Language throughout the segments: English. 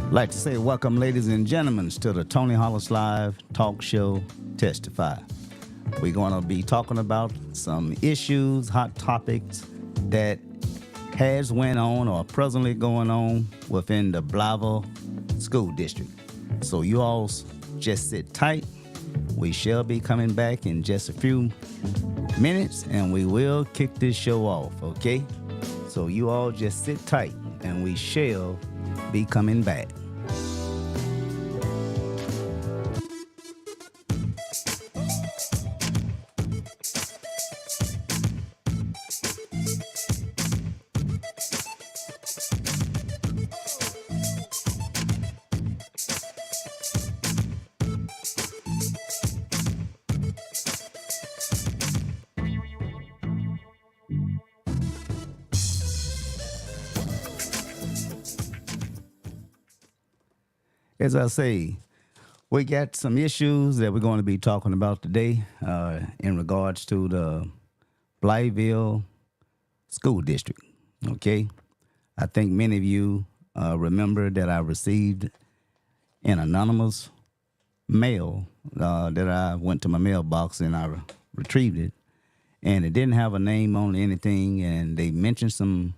I'd like to say welcome, ladies and gentlemen, to the Tony Hollis Live Talk Show Testify. We're going to be talking about some issues, hot topics that has went on or presently going on within the Blytheville School District. So you all just sit tight. We shall be coming back in just a few minutes, and we will kick this show off, okay? So you all just sit tight, and we shall be coming back. As I say, we got some issues that we're going to be talking about today in regards to the Blytheville School District, okay? I think many of you remember that I received an anonymous mail that I went to my mailbox and I retrieved it, and it didn't have a name on anything, and they mentioned some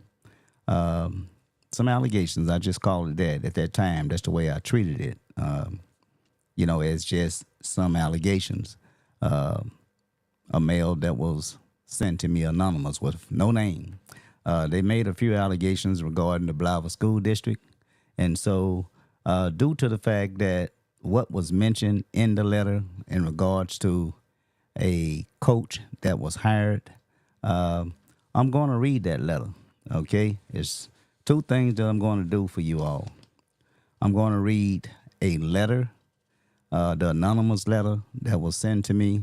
allegations. I just called it that at that time. That's the way I treated it, as just some allegations. A mail that was sent to me anonymous with no name. They made a few allegations regarding the Blytheville School District. And so due to the fact that what was mentioned in the letter in regards to a coach that was hired, I'm going to read that letter, okay? It's two things that I'm going to do for you all. I'm going to read a letter, the anonymous letter that was sent to me.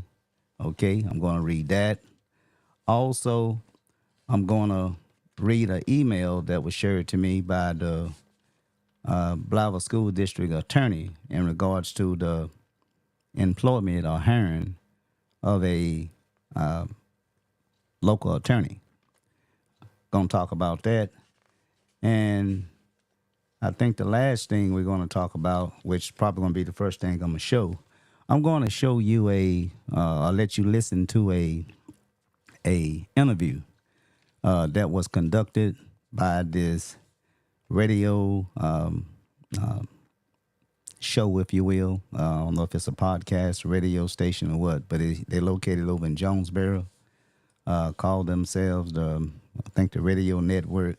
Okay, I'm going to read that. Also, I'm going to read an email that was shared to me by the Blytheville School District attorney in regards to the employment or hiring of a local attorney. Going to talk about that. And I think the last thing we're going to talk about, which is probably going to be the first thing I'm going to show, I'm going to show you I'll let you listen to a interview that was conducted by this radio show, if you will. I don't know if it's a podcast, radio station, or what, but they're located over in Jonesboro. Call themselves I think the Radio Network.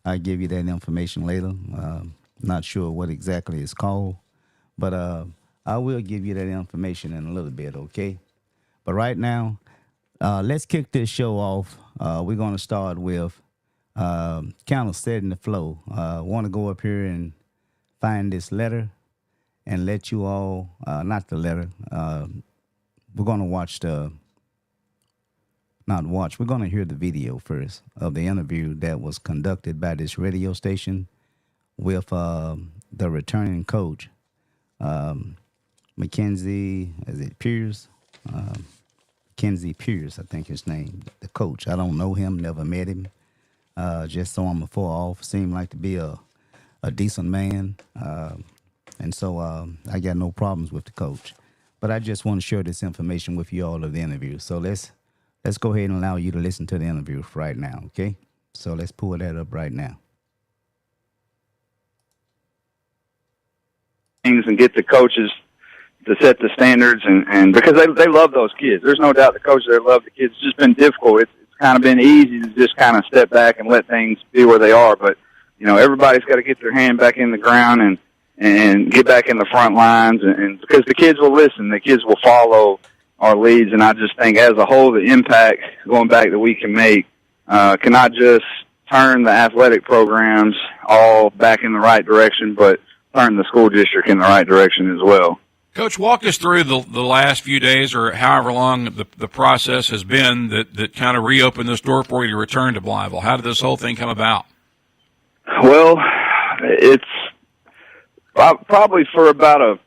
I'll give you that information later. Not sure what exactly it's called, but I will give you that information in a little bit, okay? But right now, let's kick this show off. We're going to start with kind of setting the flow. I want to go up here and find this letter and let you all, not the letter, we're going to we're going to hear the video first of the interview that was conducted by this radio station with the returning coach, Mackenzie, is it Pierce? Mackenzie Pierce, I think his name, the coach. I don't know him, never met him. Just saw him before off. Seemed like to be a decent man. And so I got no problems with the coach. But I just want to share this information with you all of the interview. So let's go ahead and allow you to listen to the interview right now, okay? So let's pull that up right now. Things and get the coaches to set the standards, and because they love those kids. There's no doubt the coaches there love the kids. It's just been difficult. It's kind of been easy to just kind of step back and let things be where they are. But, everybody's got to get their hand back in the ground and get back in the front lines, and because the kids will listen, the kids will follow our leads, and I just think as a whole, the impact going back that we can make cannot just turn the athletic programs all back in the right direction, but turn the school district in the right direction as well. Coach, walk us through the last few days or however long the process has been that kind of reopened this door for you to return to Blytheville. How did this whole thing come about? Well, it's probably for about a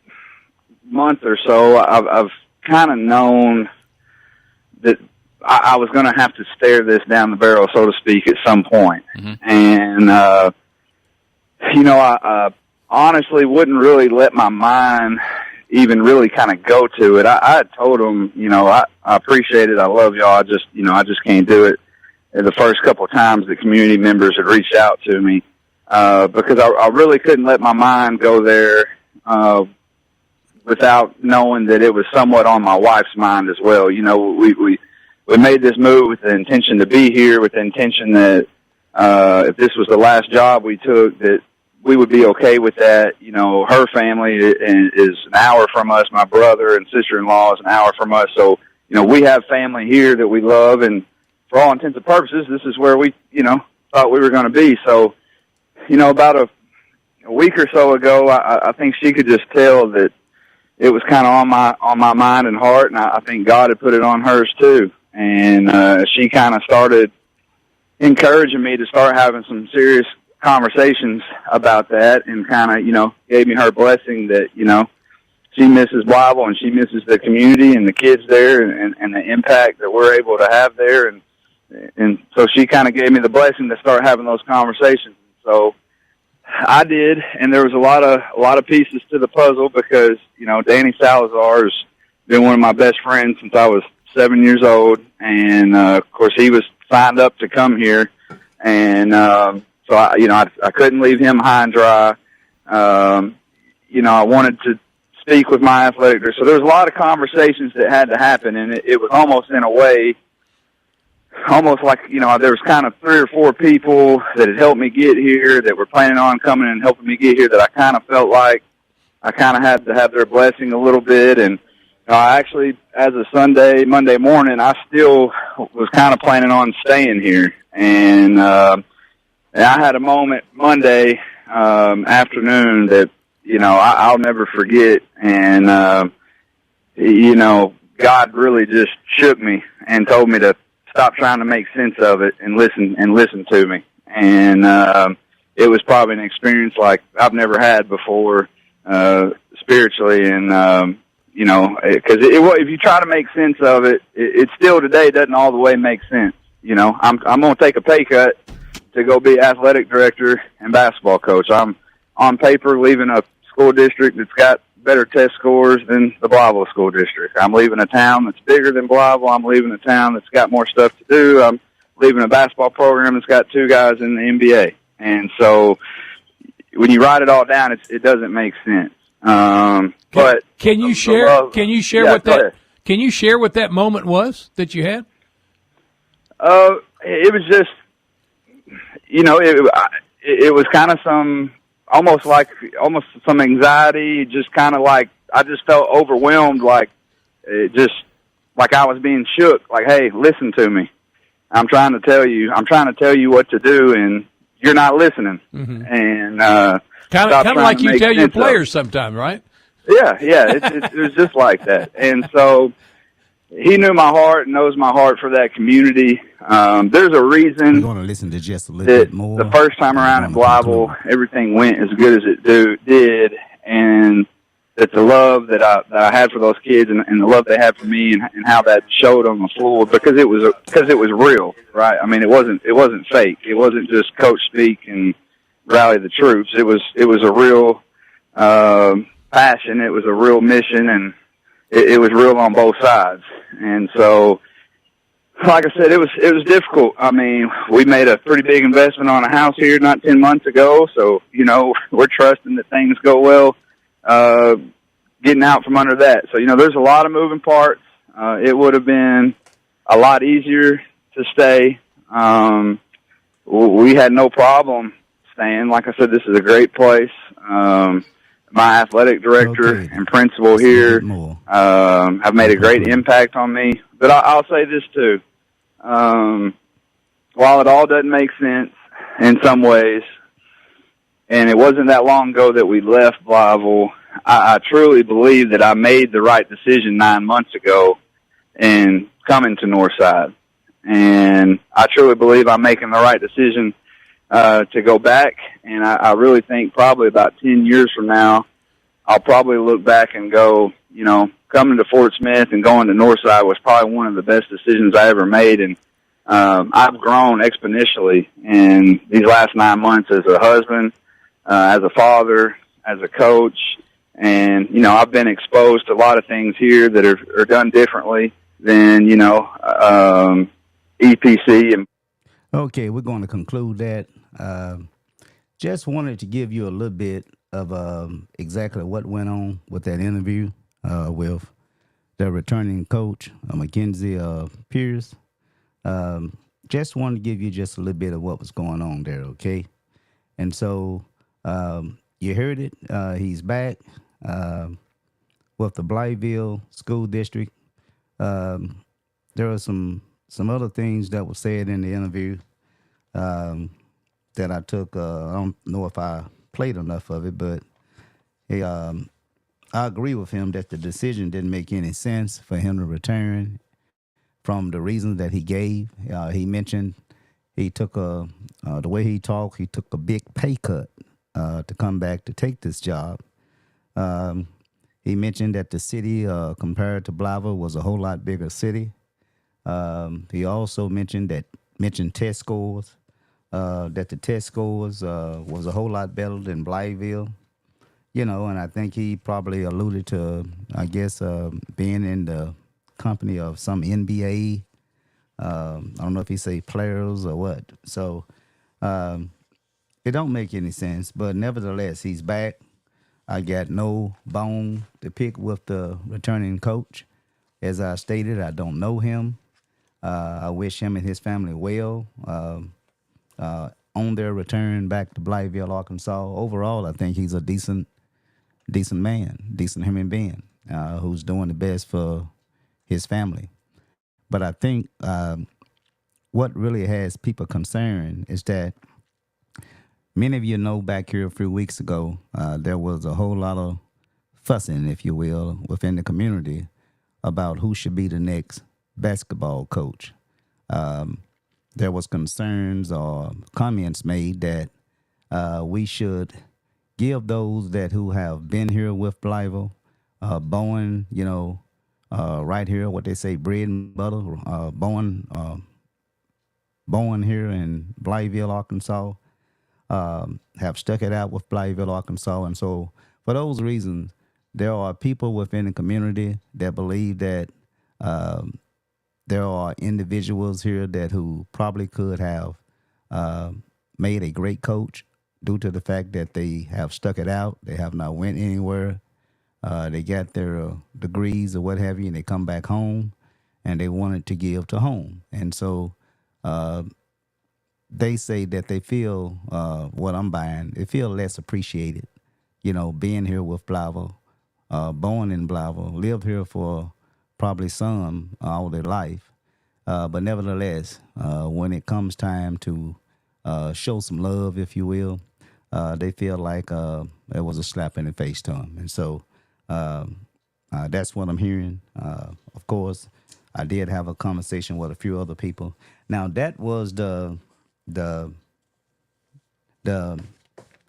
month or so. I've kind of known that I was going to have to stare this down the barrel, so to speak, at some point. Mm-hmm. And, honestly wouldn't really let my mind even really kind of go to it. I told them, I appreciate it. I love y'all. I just can't do it. And the first couple of times the community members had reached out to me, because I really couldn't let my mind go there, without knowing that it was somewhat on my wife's mind as well. We made this move with the intention to be here, with the intention that, if this was the last job we took, that we would be okay with that. Her family is an hour from us. My brother and sister-in-law is an hour from us. So, we have family here that we love, and for all intents and purposes, this is where we, thought we were going to be. So, about a week or so ago, I think she could just tell that it was kind of on my mind and heart, and I think God had put it on hers too. And she kind of started encouraging me to start having some serious conversations about that, and kind of, gave me her blessing that, she misses Blytheville and she misses the community and the kids there, and the impact that we're able to have there. And so she kind of gave me the blessing to start having those conversations. So I did, and there was a lot of pieces to the puzzle, because, Danny Salazar has been one of my best friends since I was 7 years old. And, of course, he was signed up to come here. And, so I couldn't leave him high and dry. I wanted to speak with my athletic director. So there was a lot of conversations that had to happen, and it was almost in a way, almost like, there was kind of 3 or 4 people that had helped me get here, that were planning on coming and helping me get here, that I kind of felt like I kind of had to have their blessing a little bit. And I actually, as of Monday morning, I still was kind of planning on staying here. And I had a moment Monday afternoon that, I'll never forget. And, God really just shook me and told me to stop trying to make sense of it and listen to me. And it was probably an experience like I've never had before, spiritually. And because if you try to make sense of it, it still today doesn't all the way make sense. I'm going to take a pay cut to go be athletic director and basketball coach. I'm on paper leaving a school district that's got better test scores than the Blytheville school district. I'm leaving a town that's bigger than Blytheville. I'm leaving a town that's got more stuff to do. I'm leaving a basketball program that's got 2 guys in the NBA. And so when you write it all down, it doesn't make sense. But can you share what that moment was that you had? It was just, it was kind of almost some anxiety, just kind of like, I just felt overwhelmed, like I was being shook, like, hey, listen to me. I'm trying to tell you what to do, and you're not listening. Mm-hmm. And, kind of like you tell your players sometimes, right? Yeah. It was just like that. And so he knew my heart, knows my heart for that community. There's a reason. We're going to listen to just a little bit more. The first time around in Blytheville, everything went as good as it did, and that the love that I had for those kids, and the love they had for me, and how that showed on the floor, because it was real, right? I mean, it wasn't fake. It wasn't just coach speak and rally the troops. It was a real passion. It was a real mission, and it was real on both sides. And so, like I said, it was difficult. I mean, we made a pretty big investment on a house here not 10 months ago, so we're trusting that things go well. Getting out from under that. So, there's a lot of moving parts. It would have been a lot easier to stay. We had no problem staying. Like I said, this is a great place. My athletic director and principal here have made a great impact on me. But I'll say this too. While it all doesn't make sense in some ways, and it wasn't that long ago that we left Blytheville, I truly believe that I made the right decision 9 months ago in coming to Northside. And I truly believe I'm making the right decision to go back. And I really think probably about 10 years from now, I'll probably look back and go, coming to Fort Smith and going to Northside was probably one of the best decisions I ever made. And I've grown exponentially in these last 9 months as a husband, as a father, as a coach. And, I've been exposed to a lot of things here that are done differently than, EPC. And Okay, we're going to conclude that. Just wanted to give you a little bit of exactly what went on with that interview with the returning coach, Mackenzie Pierce. Just wanted to give you just a little bit of what was going on there, okay? And so you heard it. He's back with the Blytheville School District. There were some other things that were said in the interview that I took. I don't know if I played enough of it, but I agree with him that the decision didn't make any sense for him to return from the reasons that he gave. He mentioned he took the way he talked, he took a big pay cut to come back to take this job. He mentioned that the city, compared to Blytheville, was a whole lot bigger city. He also mentioned test scores, that the test scores was a whole lot better than Blytheville. And I think he probably alluded to, I guess, being in the company of some NBA. I don't know if he say players or what. So it don't make any sense. But nevertheless, he's back. I got no bone to pick with the returning coach. As I stated, I don't know him. I wish him and his family well on their return back to Blytheville, Arkansas. Overall, I think he's a decent man, decent human being who's doing the best for his family. But I think what really has people concerned is that many of you know back here a few weeks ago, there was a whole lot of fussing, if you will, within the community about who should be the next basketball coach. There was concerns or comments made that we should give those who have been here with Blytheville, Bowen, right here, what they say, bread and butter, Bowen here in Blytheville, Arkansas, have stuck it out with Blytheville, Arkansas. And so for those reasons, there are people within the community that believe that there are individuals here who probably could have made a great coach due to the fact that they have stuck it out. They have not went anywhere. They got their degrees or what have you, and they come back home, and they wanted to give to home. And so they say that they feel what I'm buying. They feel less appreciated, being here with Blytheville, born in Blytheville, lived here for probably some all their life. But nevertheless, when it comes time to show some love, if you will, they feel like it was a slap in the face to them. And so that's what I'm hearing. Of course, I did have a conversation with a few other people. Now, that was the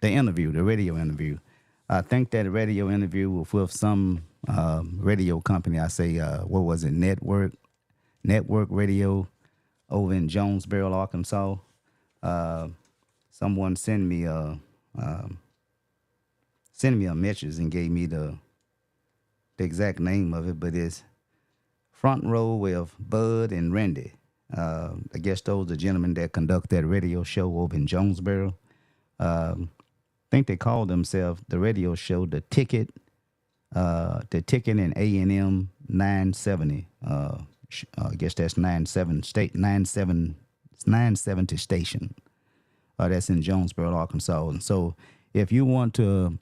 interview, the radio interview. I think that radio interview was with some radio company. I say, what was it? Network Radio over in Jonesboro, Arkansas. Someone sent me a message and gave me the exact name of it, but it's Front Row with Bud and Randy. I guess those are the gentlemen that conduct that radio show over in Jonesboro. I think they call themselves the radio show The Ticket in A&M 970. I guess that's 970 station. That's in Jonesboro, Arkansas. And so if you want to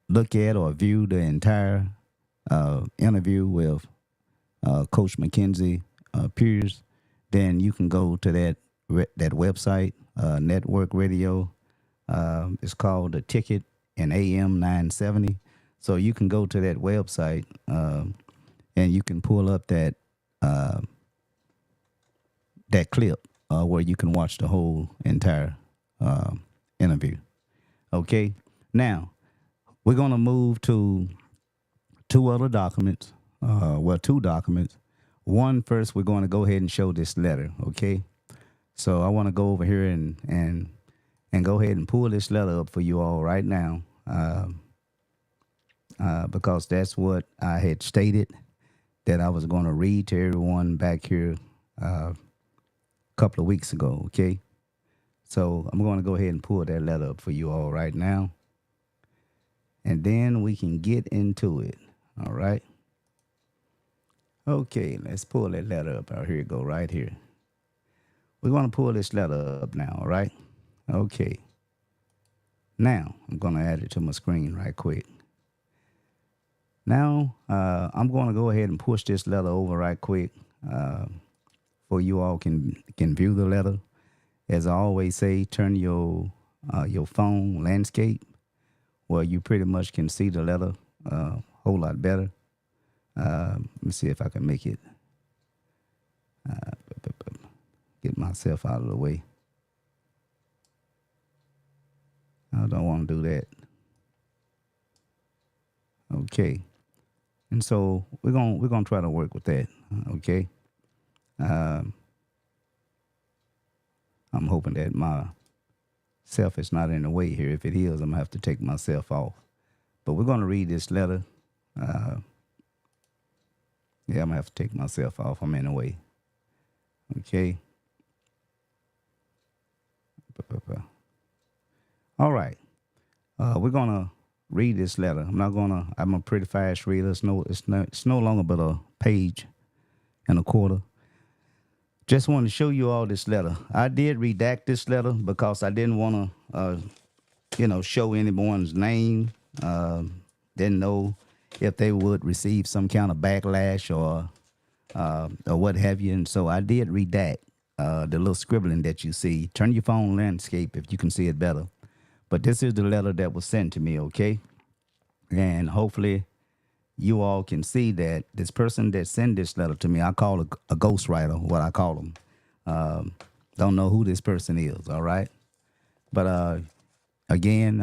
look at or view the entire interview with Coach Mackenzie Pierce, then you can go to that website, network radio. It's called The Ticket in AM 970. So you can go to that website and you can pull up that clip where you can watch the whole entire interview. Okay, now we're going to move to two other documents. Two documents. One, first, we're going to go ahead and show this letter. Okay, so I want to go over here and and go ahead and pull this letter up for you all right now, because that's what I had stated that I was going to read to everyone back here a couple of weeks ago, okay? So I'm going to go ahead and pull that letter up for you all right now, and then we can get into it, all right? Okay, let's pull that letter up. Here you go, right here. We're going to pull this letter up now, all right? Okay. Now, I'm going to add it to my screen right quick. Now, I'm going to go ahead and push this letter over right quick for you all can view the letter. As I always say, turn your phone landscape where you pretty much can see the letter a whole lot better. Let me see if I can make it, get myself out of the way. I don't want to do that. Okay. And so we're gonna try to work with that. Okay. I'm hoping that my self is not in the way here. If it is, I'm gonna have to take myself off. But we're gonna read this letter. Yeah, I'm gonna have to take myself off. I'm in the way. Okay. All right. We're gonna read this letter. I'm a pretty fast reader. It's no longer but a page and a quarter. Just wanted to show you all this letter. I did redact this letter because I didn't want to, show anyone's name. Didn't know if they would receive some kind of backlash or what have you. And so I did redact the little scribbling that you see. Turn your phone landscape if you can see it better. But this is the letter that was sent to me, okay? And hopefully you all can see that this person that sent this letter to me, I call a ghostwriter, what I call them. Don't know who this person is, all right? But again,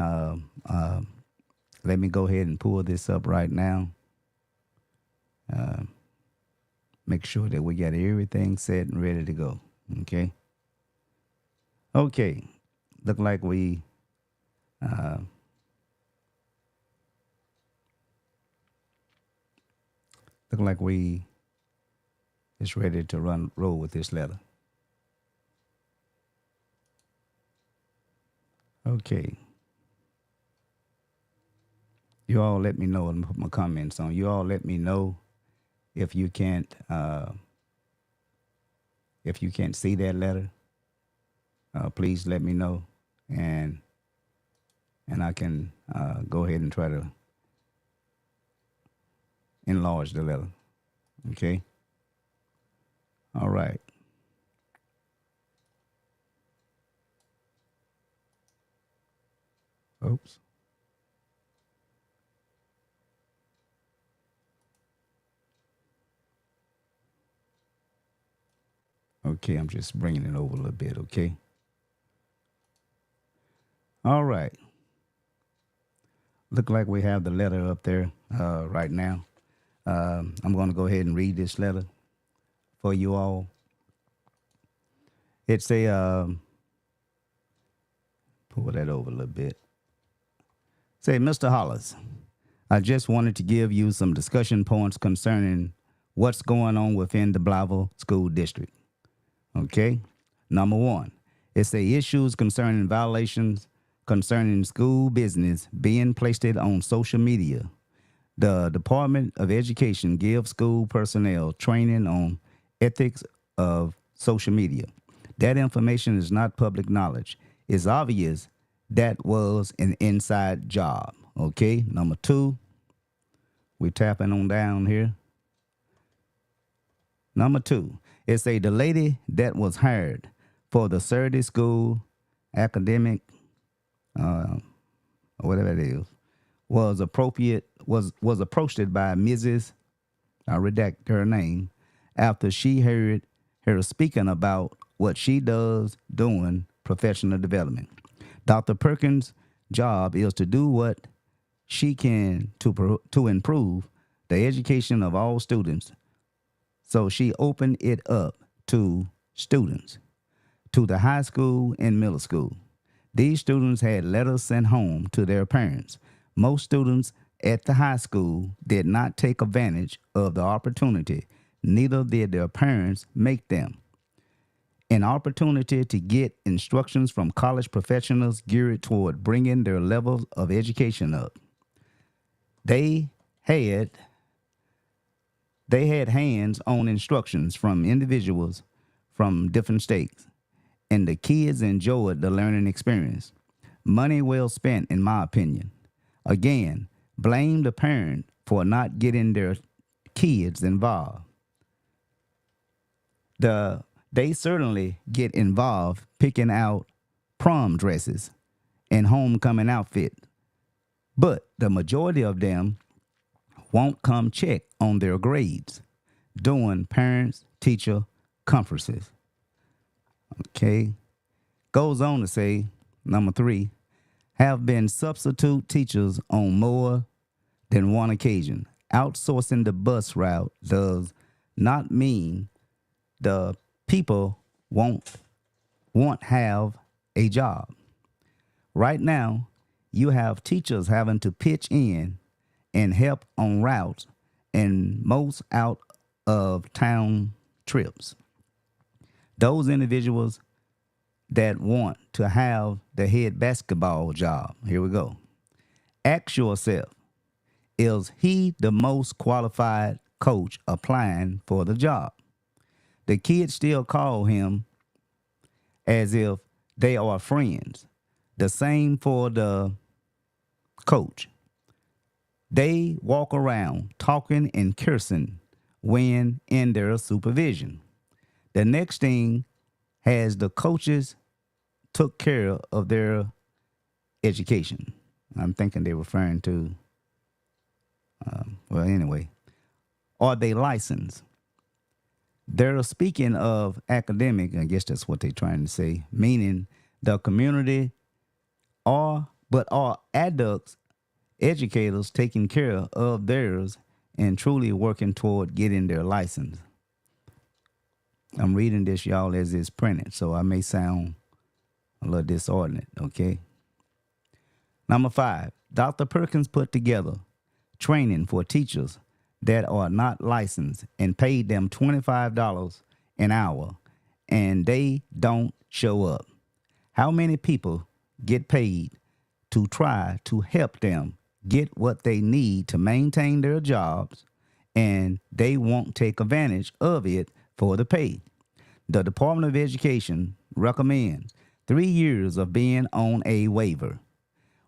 let me go ahead and pull this up right now. Make sure that we got everything set and ready to go, okay? Okay, look like we... look like we is ready to roll with this letter. Okay. You all let me know and put my comments on. You all let me know if you can't see that letter. Please let me know, and I can go ahead and try to enlarge the letter. Okay? All right. Oops. Okay, I'm just bringing it over a little bit, okay? All right. Look like we have the letter up there right now. I'm going to go ahead and read this letter for you all. It's a, pull that over a little bit. Say, Mr. Hollis, I just wanted to give you some discussion points concerning what's going on within the Blytheville School District. Okay? Number one, it's the issues concerning violations concerning school business being placed on social media. The Department of Education gives school personnel training on ethics of social media. That information is not public knowledge. It's obvious that was an inside job. Okay, number two, we're tapping on down here. Number two, it's the lady that was hired for the Saturday school academic, whatever it is, was approached by Mrs. I redact her name after she heard her speaking about what she does doing professional development. Dr. Perkins' job is to do what she can to improve the education of all students. So she opened it up to students, to the high school and middle school. These students had letters sent home to their parents. Most students at the high school did not take advantage of the opportunity, neither did their parents make them. An opportunity to get instructions from college professionals geared toward bringing their levels of education up. They had hands-on instructions from individuals from different states, and the kids enjoyed the learning experience. Money well spent, in my opinion. Again, blame the parent for not getting their kids involved. They certainly get involved picking out prom dresses and homecoming outfit, but the majority of them won't come check on their grades during parents-teacher conferences. Okay. Goes on to say, number 3, have been substitute teachers on more than one occasion. Outsourcing the bus route does not mean the people won't have a job. Right now, you have teachers having to pitch in and help on routes and most out of town trips. Those individuals that want to have the head basketball job, here we go. Ask yourself, is he the most qualified coach applying for the job? The kids still call him as if they are friends. The same for the coach. They walk around talking and cursing when in their supervision. The next thing has the coaches took care of their education. I'm thinking they're referring to, are they licensed? They're speaking of academic, I guess that's what they're trying to say, meaning the community are adults, educators taking care of theirs and truly working toward getting their license. I'm reading this, y'all, as it's printed, so I may sound a little disordinate, okay? Number 5, Dr. Perkins put together training for teachers that are not licensed and paid them $25 an hour, and they don't show up. How many people get paid to try to help them get what they need to maintain their jobs, and they won't take advantage of it for the pay? The Department of Education recommends 3 years of being on a waiver.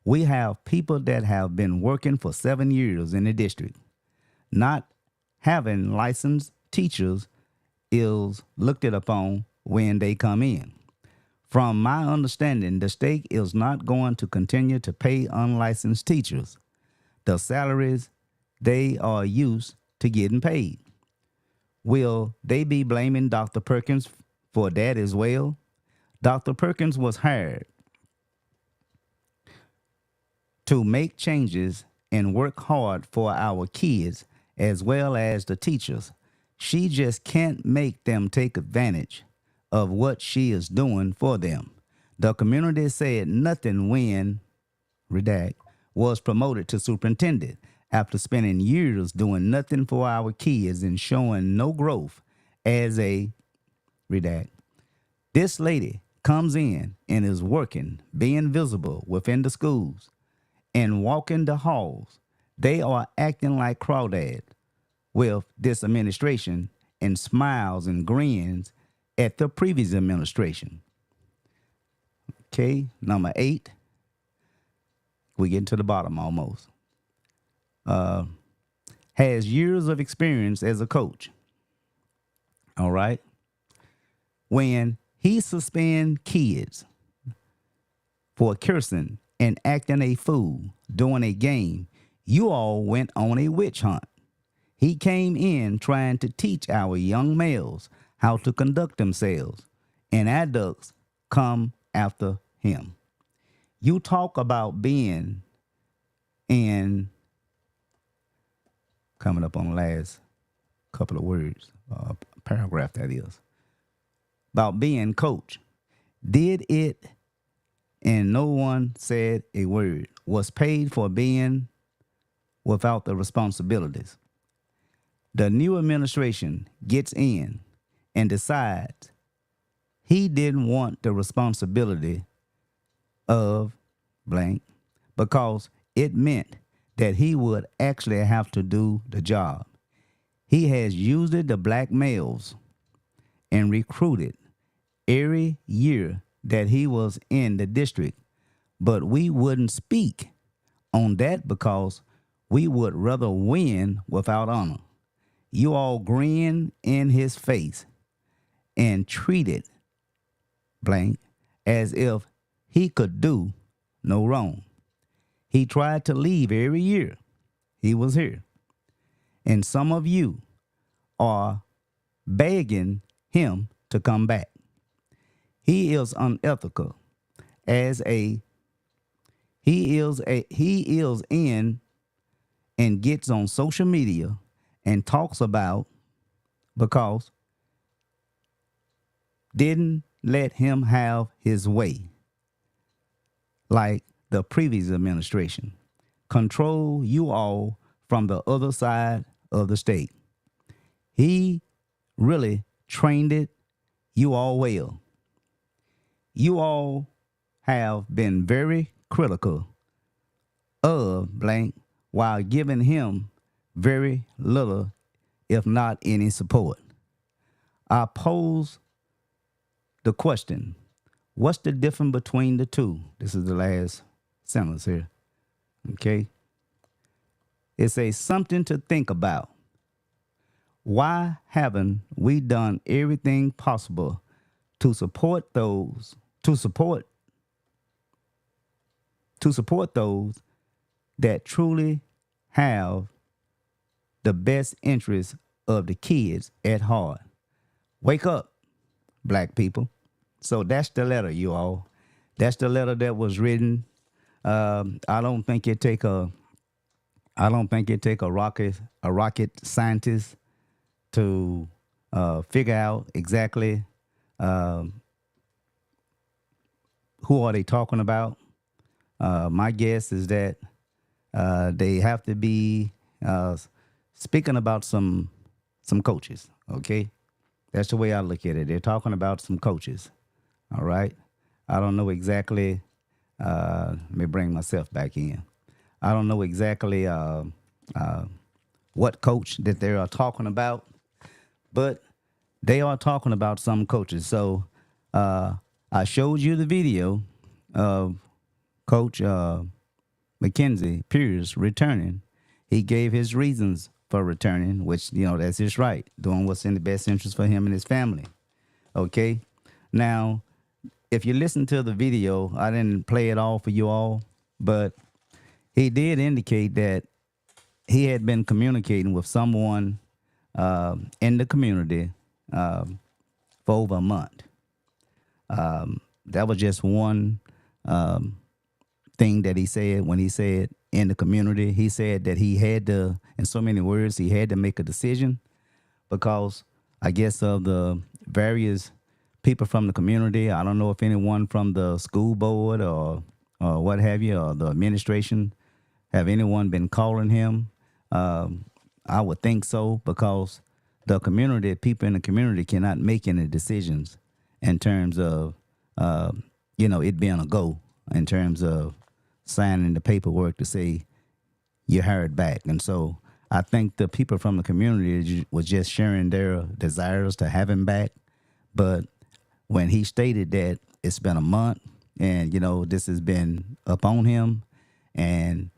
We have people that have been working for 7 years in the district. Not having licensed teachers is looked at upon when they come in. From my understanding, the state is not going to continue to pay unlicensed teachers the salaries they are used to getting paid. Will they be blaming Dr. Perkins for that as well? Dr. Perkins was hired to make changes and work hard for our kids as well as the teachers. She just can't make them take advantage of what she is doing for them. The community said nothing when was promoted to superintendent after spending years doing nothing for our kids and showing no growth as a This lady comes in and is working, being visible within the schools and walking the halls. They are acting like crawdads with this administration and smiles and grins at the previous administration. Okay, number 8. We get to the bottom almost. Has years of experience as a coach. All right. When he suspend kids for cursing and acting a fool during a game, you all went on a witch hunt. He came in trying to teach our young males how to conduct themselves, and adults come after him. You talk about being in, coming up on the last couple of words, paragraph that is, about being coach. Did it and no one said a word, was paid for being without the responsibilities. The new administration gets in and decides he didn't want the responsibility of blank because it meant that he would actually have to do the job. He has used the black males and recruited every year that he was in the district, but we wouldn't speak on that because we would rather win without honor. You all grin in his face and treated blank as if he could do no wrong. He tried to leave every year he was here. And some of you are begging him to come back. He is unethical as he is in and gets on social media and talks about because didn't let him have his way like the previous administration. Control you all from the other side of the state. He really trained it you all well. You all have been very critical of blank while giving him very little, if not any support. I pose the question, what's the difference between the two? This is the last sentence here. Okay. It says something to think about. Why haven't we done everything possible to support those that truly have the best interests of the kids at heart? Wake up, black people. So that's the letter, you all. That's the letter that was written. I don't think it take a rocket scientist to figure out exactly who are they talking about. My guess is that they have to be speaking about some coaches. Okay, that's the way I look at it. They're talking about some coaches. All right. I don't know exactly. Let me bring myself back in. I don't know exactly what coach that they are talking about, but they are talking about some coaches. So I showed you the video of Coach Mackenzie Pierce returning. He gave his reasons for returning, which, that's his right, doing what's in the best interest for him and his family. Okay. Now, if you listen to the video, I didn't play it all for you all, but he did indicate that he had been communicating with someone in the community for over a month. That was just one thing that he said when he said in the community. He said that he had to, in so many words, he had to make a decision because I guess of the various people from the community. I don't know if anyone from the school board or what have you, or the administration, have anyone been calling him. I would think so, because the community, people in the community cannot make any decisions in terms of, it being a go, in terms of signing the paperwork to say you're hired back. And so I think the people from the community was just sharing their desires to have him back. But when he stated that it's been a month and, this has been upon him and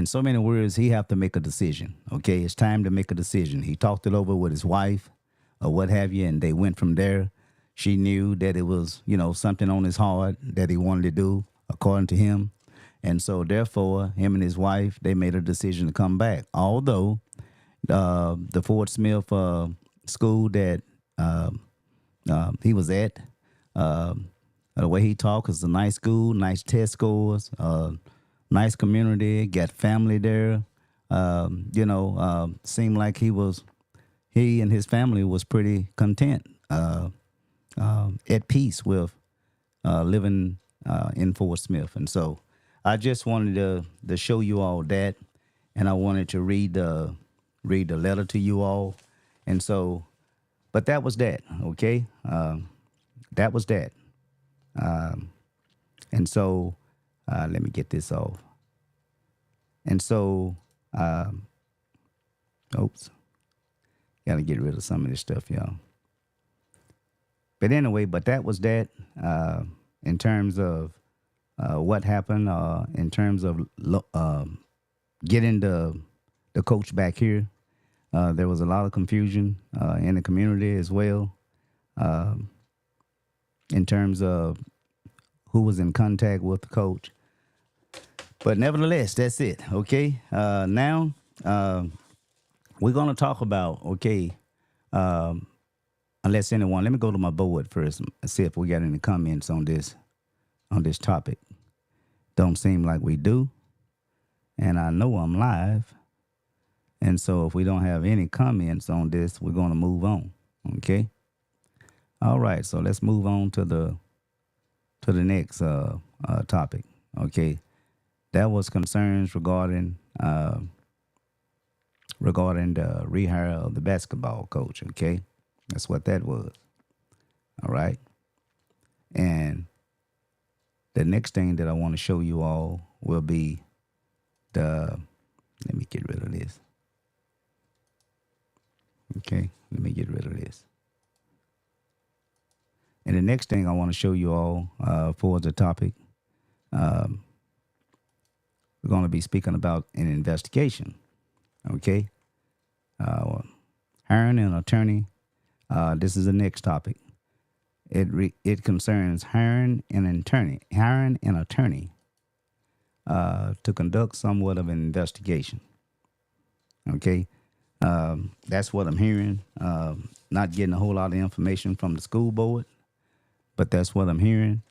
so many words, he have to make a decision. Okay, it's time to make a decision. He talked it over with his wife or what have you, and they went from there. She knew that it was, something on his heart that he wanted to do, according to him. And so, therefore, him and his wife, they made a decision to come back. Although the Fort Smith school that he was at, the way he talked is a nice school, nice test scores, nice community, got family there. Seemed like he and his family was pretty content, at peace with living in Fort Smith. And so I just wanted to show you all that, and I wanted to read the letter to you all. And so, but that was that, okay? That was that. And so, let me get this off. And so, oops, got to get rid of some of this stuff, y'all. But anyway, but that was that in terms of what happened, in terms of getting the coach back here. There was a lot of confusion in the community as well in terms of who was in contact with the coach. But nevertheless, that's it, okay? Now, we're going to talk about, okay, unless anyone, let me go to my board first and see if we got any comments on this topic. Don't seem like we do. And I know I'm live. And so if we don't have any comments on this, we're going to move on, okay? All right, so let's move on to the next topic, okay? That was concerns regarding the rehire of the basketball coach, okay? That's what that was. All right. And the next thing that I want to show you all will be let me get rid of this. Okay, let me get rid of this. And the next thing I want to show you all for the topic, we're going to be speaking about an investigation. Okay. Hiring an attorney. This is the next topic. It concerns hiring an attorney to conduct somewhat of an investigation. Okay, that's what I'm hearing. Not getting a whole lot of information from the school board, but that's what I'm hearing.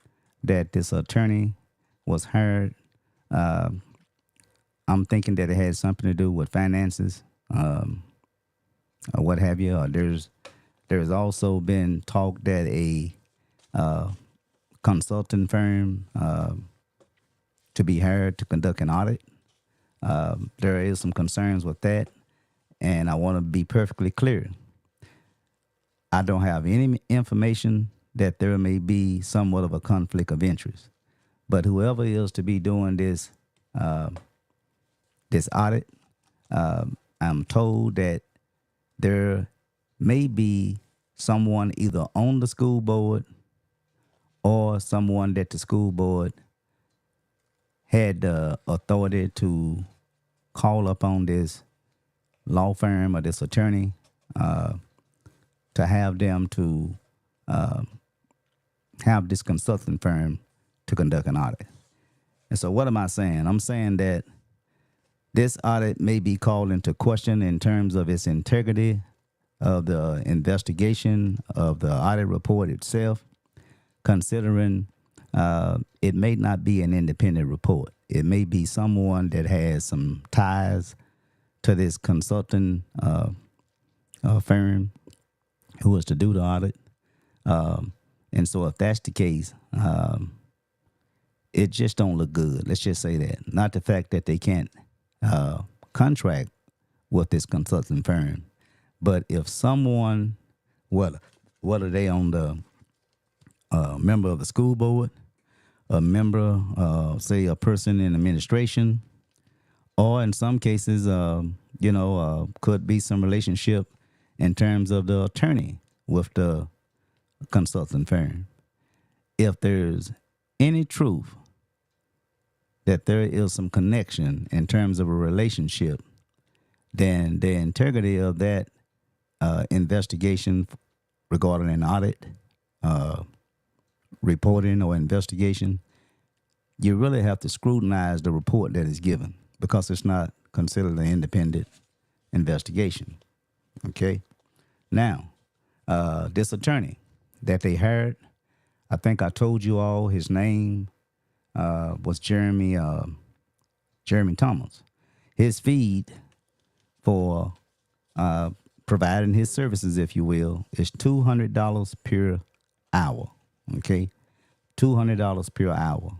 That this attorney was hired. I'm thinking that it had something to do with finances, or what have you. There's also been talk that a consulting firm to be hired to conduct an audit. There is some concerns with that, and I want to be perfectly clear. I don't have any information that there may be somewhat of a conflict of interest, but whoever is to be doing this audit, I'm told that there may be someone either on the school board or someone that the school board had the authority to call upon this law firm or this attorney to have them to have this consulting firm to conduct an audit. And so what am I saying? I'm saying that this audit may be called into question in terms of its integrity of the investigation of the audit report itself, considering it may not be an independent report. It may be someone that has some ties to this consulting firm who was to do the audit. And so if that's the case, it just don't look good. Let's just say that. Not the fact that they can't contract with this consulting firm, but if someone, whether they on the member of the school board, a member, say a person in administration, or in some cases, could be some relationship in terms of the attorney with the consulting firm. If there's any truth that there is some connection in terms of a relationship, then the integrity of that investigation regarding an audit, reporting or investigation, you really have to scrutinize the report that is given because it's not considered an independent investigation. Okay? Now, this attorney that they hired, I think I told you all his name was Jeremy Thomas. His feed for providing his services, if you will, is $200 per hour. Okay, $200 per hour.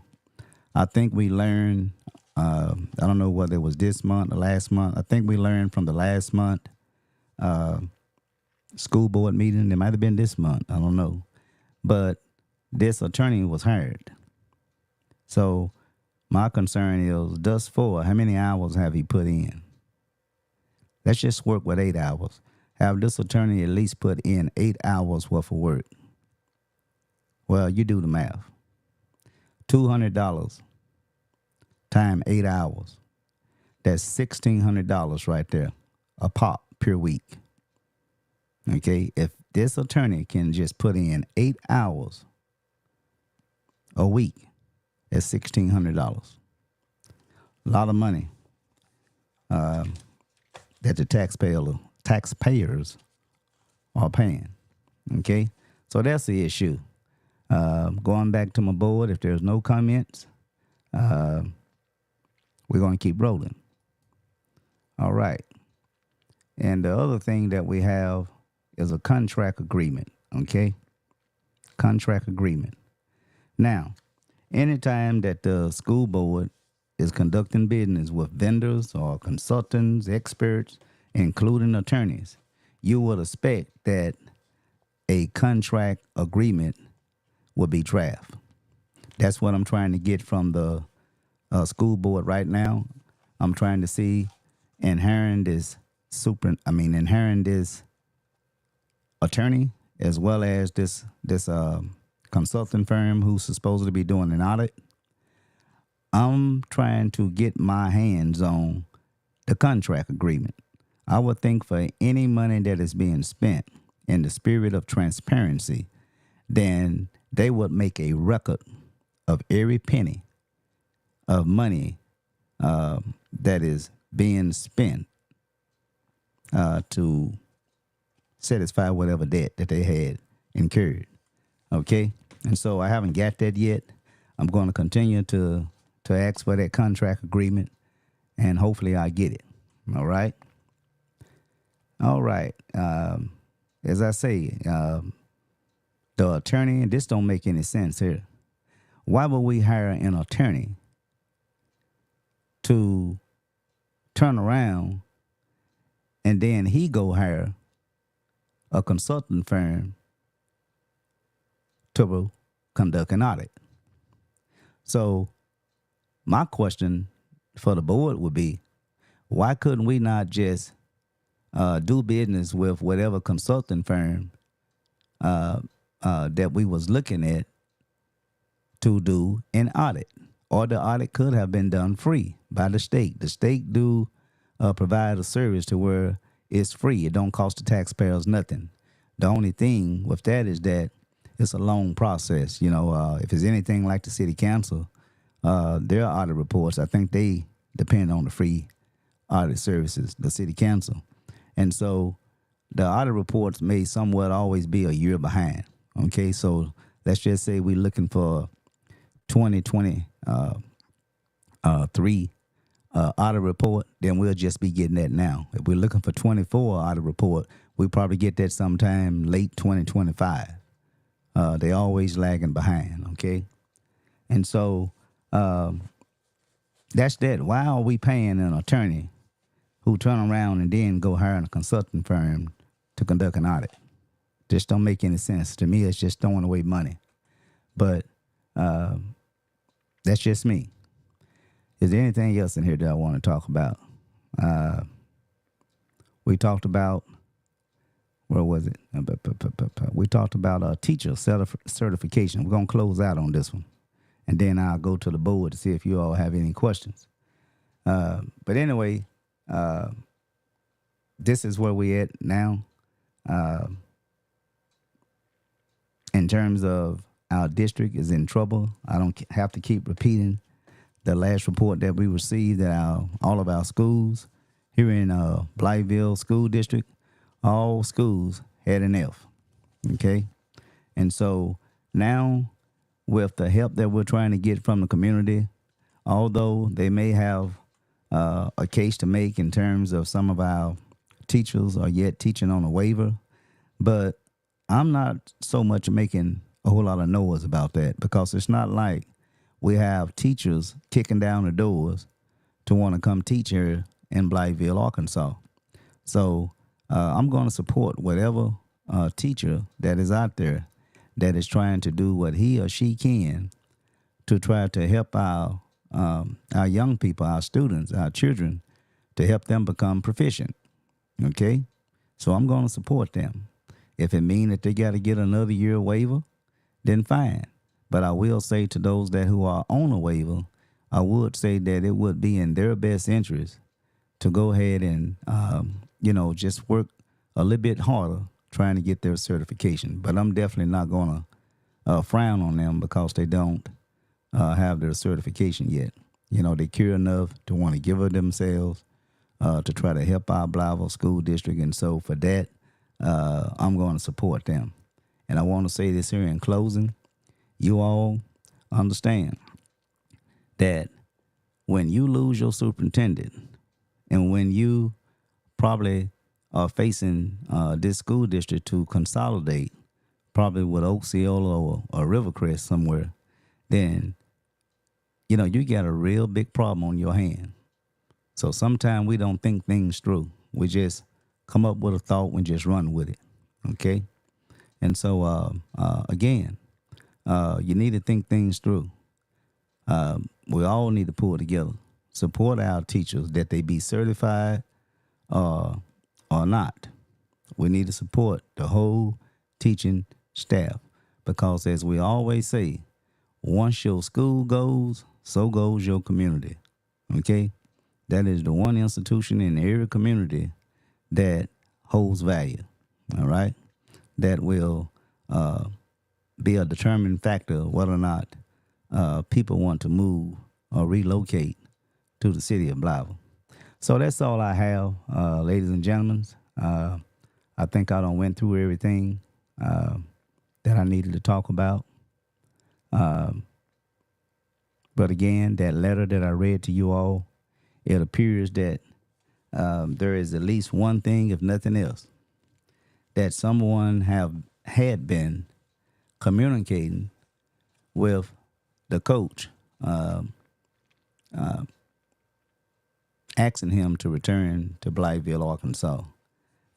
I think we learned, I don't know whether it was this month or last month. I think we learned from the last month school board meeting. It might have been this month. I don't know. But this attorney was hired. So my concern is, thus far, how many hours have he put in? Let's just work with 8 hours. Have this attorney at least put in 8 hours worth of work. Well, you do the math. $200 times 8 hours. That's $1,600 right there, a pop per week. Okay, if this attorney can just put in 8 hours a week, that's $1,600. A lot of money that the taxpayers are paying. Okay, so that's the issue. Going back to my board, if there's no comments, we're going to keep rolling. All right. And the other thing that we have is a contract agreement, okay? Contract agreement. Now, anytime that the school board is conducting business with vendors or consultants, experts, including attorneys, you would expect that a contract agreement will be drafted. That's what I'm trying to get from the school board right now. I'm trying to see inherent this attorney, as well as this consulting firm who's supposed to be doing an audit. I'm trying to get my hands on the contract agreement. I would think for any money that is being spent in the spirit of transparency, then they would make a record of every penny of money that is being spent to satisfy whatever debt that they had incurred. Okay? And so I haven't got that yet. I'm going to continue to ask for that contract agreement, and hopefully I get it. All right? All right. As I say, the attorney, and this don't make any sense here. Why would we hire an attorney to turn around and then he go hire a consulting firm to conduct an audit? So my question for the board would be, why couldn't we not just do business with whatever consulting firm that we was looking at to do an audit? Or the audit could have been done free by the state. The state do provide a service to where it's free. It don't cost the taxpayers nothing. The only thing with that is that it's a long process. You know, if it's anything like the city council, their audit reports, I think they depend on the free audit services, the city council. And so the audit reports may somewhat always be a year behind. Okay, so let's just say we're looking for 2023 audit report, then we'll just be getting that now. If we're looking for 24 audit report, we probably get that sometime late 2025. They always lagging behind, okay? And so that's that. Why are we paying an attorney who turn around and then go hire a consulting firm to conduct an audit? Just don't make any sense. To me, it's just throwing away money. But that's just me. Is there anything else in here that I want to talk about? We talked about, where was it? We talked about teacher certification. We're going to close out on this one. And then I'll go to the board to see if you all have any questions. But anyway, this is where we at now. In terms of our district is in trouble. I don't have to keep repeating the last report that we received at all of our schools here in Blytheville School District. All schools had an F, okay? And so now with the help that we're trying to get from the community, although they may have a case to make in terms of some of our teachers are yet teaching on a waiver, but I'm not so much making a whole lot of noise about that, because it's not like we have teachers kicking down the doors to want to come teach here in Blytheville, Arkansas. So I'm going to support whatever teacher that is out there that is trying to do what he or she can to try to help our young people, our students, our children, to help them become proficient. Okay? So I'm going to support them. If it means that they got to get another year waiver, then fine. But I will say to those that who are on a waiver, I would say that it would be in their best interest to go ahead and, just work a little bit harder trying to get their certification. But I'm definitely not going to frown on them because they don't have their certification yet. You know, they care enough to want to give of themselves to try to help our Blytheville School District. And so for that, I'm going to support them. And I want to say this here in closing. You all understand that when you lose your superintendent and when you probably are facing this school district to consolidate, probably with Osceola or Rivercrest somewhere, then, you got a real big problem on your hand. So sometimes we don't think things through. We just come up with a thought and just run with it, okay? And so, again, you need to think things through. We all need to pull together, support our teachers, that they be certified or not. We need to support the whole teaching staff because, as we always say, once your school goes, so goes your community, okay? That is the one institution in every community that holds value, all right? That will be a determining factor of whether or not people want to move or relocate to the city of Blytheville. So that's all I have, ladies and gentlemen. I think I done went through everything that I needed to talk about. But again, that letter that I read to you all, it appears that there is at least one thing, if nothing else, that someone had been communicating with the coach, asking him to return to Blytheville, Arkansas.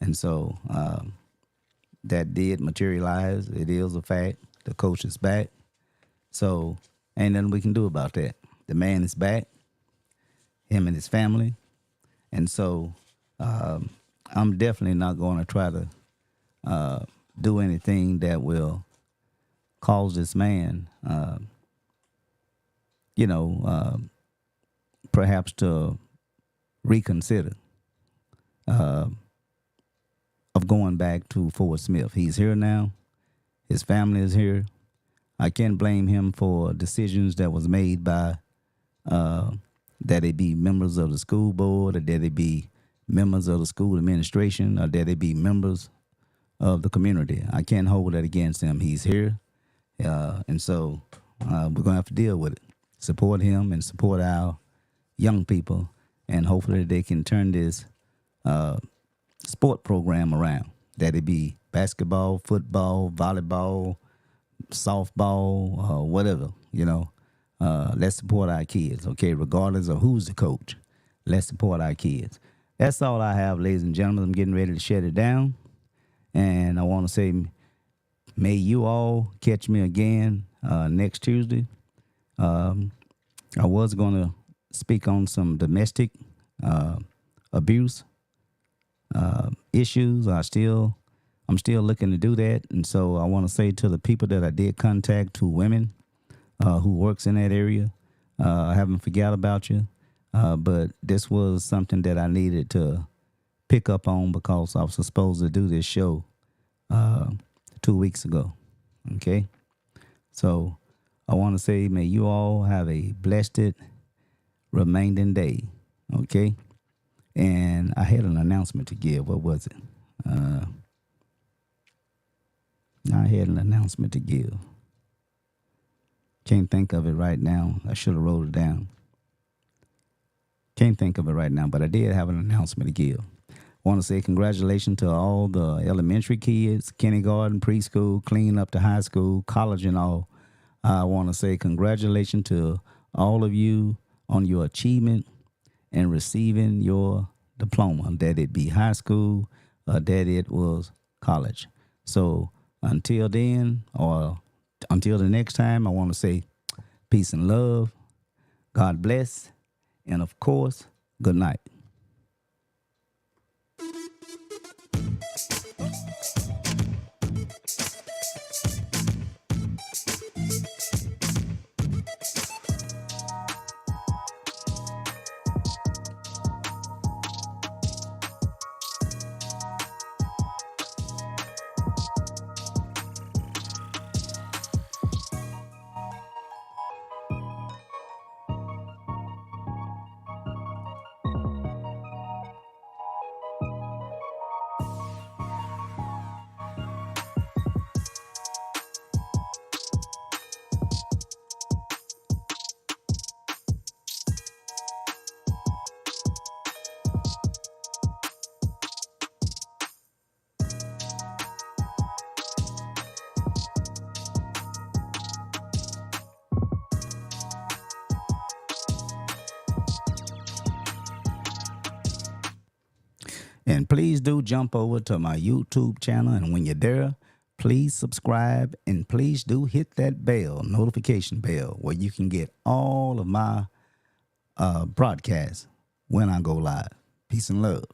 And so that did materialize. It is a fact. The coach is back. So ain't nothing we can do about that. The man is back, him and his family. And so I'm definitely not going to try to do anything that will cause this man, perhaps to reconsider of going back to Fort Smith. He's here now. His family is here. I can't blame him for decisions that was made by that they be members of the school board, or that they be members of the school administration, or that they be members of the community. I can't hold that against him. He's here. And so we're going to have to deal with it. Support him and support our young people, and hopefully they can turn this sport program around. That it be basketball, football, volleyball, softball, whatever, let's support our kids, okay, regardless of who's the coach. Let's support our kids. That's all I have, ladies and gentlemen. I'm getting ready to shut it down. And I want to say, may you all catch me again next Tuesday. I was going to speak on some domestic abuse issues. I'm still looking to do that. And so I want to say to the people that I did contact, 2 women who works in that area, I haven't forgot about you. But this was something that I needed to pick up on because I was supposed to do this show 2 weeks ago. Okay. So I want to say, may you all have a blessed remaining day. Okay. And I had an announcement to give. What was it? I had an announcement to give. Can't think of it right now. I should have wrote it down. Can't think of it right now, but I did have an announcement to give. Want to say congratulations to all the elementary kids, kindergarten, preschool, clean up to high school, college, and all. I want to say congratulations to all of you on your achievement and receiving your diploma, that it be high school or that it was college. So until then, or until the next time, I want to say peace and love, God bless, and of course, good night. And please do jump over to my YouTube channel. And when you're there, please subscribe and please do hit that bell, notification bell, where you can get all of my broadcasts when I go live. Peace and love.